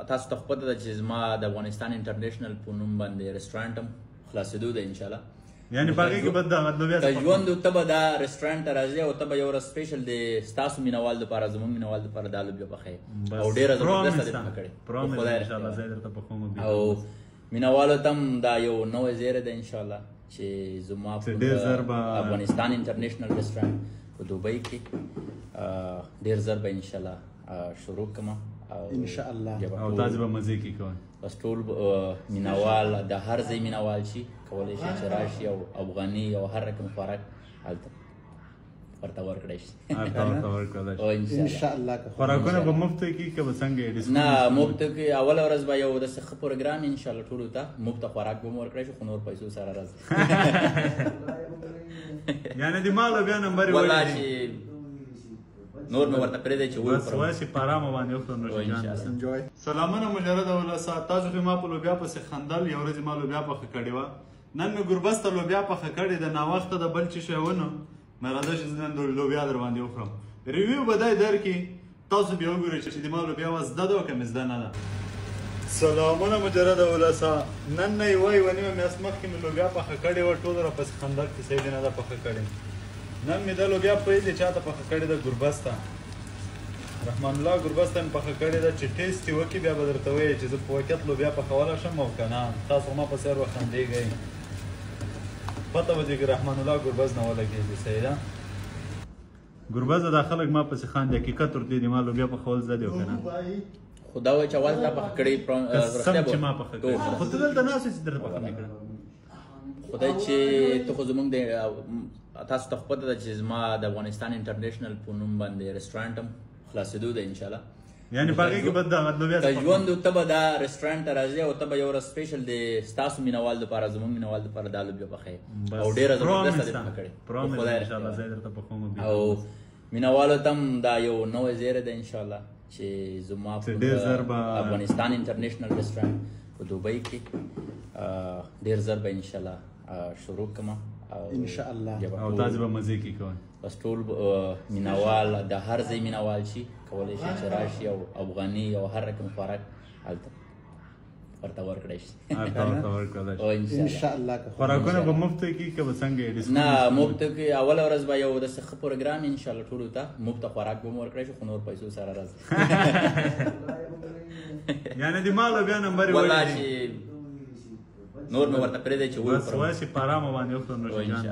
تاسو ته پته ده چې زما د افغانستان انټرنیشنل په نوم باندې رستورانټ هم خلاصېدو دی انشاءالله. یعنې په هغې کې به دغه لوبیا د ژوند ته به دا رستورانټ ته راځي او ته به یو ورځ سپیشل د ستاسو مینهوال دپاره زموږ مینهوال دپاره دا لوبیا پخوې او ډېره زبردسته دې پخه کړې او مینهوالو ته هم دا یو نوی زیری دی انشاءالله چې زما افغانستان انټرنیشنل رستورانټ په دوبۍ کې ډېر ژر به انشاءالله شروع کړم انشاءالله او تاسو به مزې کې کوئ. بس ټول مینهوال د هر ځای مینهوال شي کولی شي چې راشي او افغاني او هر رقم خوراک هلته ورته ورکړی شي. انشاءالله خوراکونه به مفت کې که به څنګه نه مفت کې اوله ورځ به یو داسې ښه پروګرام انشاءالله ټولو ته مفته خوراک به مو ورکړی شي خو نور پیسو سره راځي. یعنې د ما لوبیا نمبر والله چې نور مې ورته پرېږدی چې بس واسې په ارامه باندې وخورو نوشجان. سلامونه مجرده ولسه، تاسو خو ما په لوبیا پسې خندل. یو ورځ ما لوبیا پخه کړې وه، نن مې ګربز ته لوبیا پخه کړې ده، ناوخته د بل څه شی ونه مې راځه چې زه نن لوبیا در باندې وخورم. ریویو به دی درکړي، تاسو بیا وګورئ چې د ما لوبیا وه زده ده او که مې زده نه ده. سلامونه مجرده ولسه، نن نه یوه نیمه میاشت مخکې مې لوبیا پخه کړې وه، ټول راپسې خندل چې سیدې نه ده پخه کړې. نن مې دا لوبیا پرېږدي چا ته پخه کړې ده ګربز ته، رحمان الله ګربز ته مې پخه کړې ده چې ټیسټ یې وکړي بیا به درته ووایي چې زه په واقعیت لوبیا پخولی شم او که نه. تاسو ما په سر وخندېږئ، پته به دې که رحمان الله ګربز نه ولګېږي. صحیح ده ګربزه دا خلک ما پسې خاندي، حقیقت ورته دی ما لوبیا پخول زده او که نه. خو دا وایي چې اول تا پخه کړې قسم چې ما پخه کړې خو ته دلته ناست یې چې درته پخه مې کړه. خدای چې ته خو زموږ د تاسو ته خو پته ده چې زما د افغانستان انټرنیشنل په نوم باندې رستورانټ هم خلاصېدو دی انشاءالله. یعنې په هغې کې به دغه لوبیا د ژوند ته به دا رستورانټ ته راځي او ته به یو ورځ سپیشل د ستاسو مینهوال دپاره زموږ مینهوال دپاره دا لوبیا پخوې او ډېره زبردسته دې پخه کړې او مینهوالو ته هم دا یو نوی زیری دی انشاءالله چې زما افغانستان انټرنیشنل رستورانټ په دوبۍ کې ډېر ژر به انشاءالله شروع کړم انشاءالله او تاسو به مزې کې کوئ. بس ټول مینهوال د هر ځای مینهوال شي کولی شي چې راشي او افغاني او هر رقم خوراک هلته ورته ورکړی شي. انشاءالله خوراکونه به مفت کې که به څنګه نه مفت کې اوله ورځ به یو داسې ښه پروګرام انشاءالله ټولو ته مفته خوراک به مو ورکړی شي خو نور پیسو سره راځي. یعنې د ما لوبیا نمبر والله چې نور مې ورته پرېږدی چې بس واسې په ارامه باندې وخورو نوشجان.